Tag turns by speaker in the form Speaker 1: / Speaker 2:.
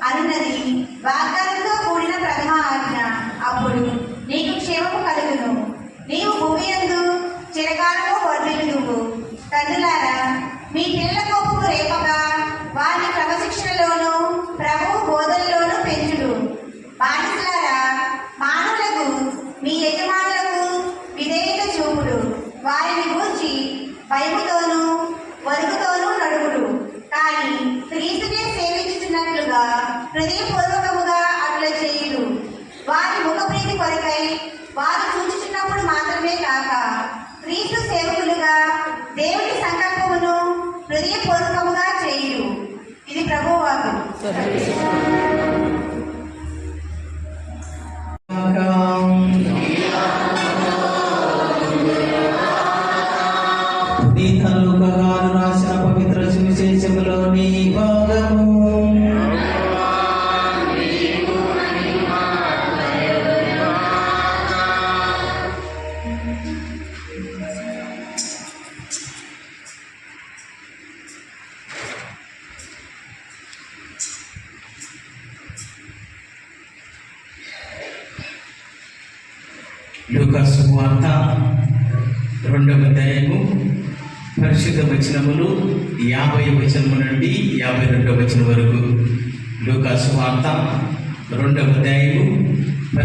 Speaker 1: అన్నది వాగ్దానంతో కూడిన ప్రథమ ఆజ్ఞ. అప్పుడు నీకు క్షేమము కలుగును, నీవు భూమి యందు చిరకాలము వర్ధిల్లుదువు. తండ్రులారా, మీ పిల్లల కోపము రేపగా వారిని క్రమశిక్షణలోను ప్రభువు బోధనలోను పెంచుడు. బానిసలారా, మానవులకు మీ యజమానులకు విధేయత చూపుడు. వారిని గూర్చి భయముతోనూ వరుగుతోనూ నడుపుడు. కానీ క్రీస్తునే సేవించుచున్నట్లుగా హృదయపూర్వకముగా అట్లా చేయుడు. వారి ముఖప్రీతి కొరకై వారు చూచుచున్నప్పుడు మాత్రమే కాక క్రీస్తు సేవకులుగా దేవుని సంకల్పమును హృదయపూర్వకముగా చేయుడు. ఇది ప్రభువు వాక్కు.
Speaker 2: రాసిన పవిత్ర సువిశేషములోని భాగము. లూకాసు వార్త 2వ అధ్యాయము పరిశుద్ధ వచనములు 50వ వచనము నుండి 52వ వచనం వరకు. లూకాసు వార్త 2వ అధ్యాయము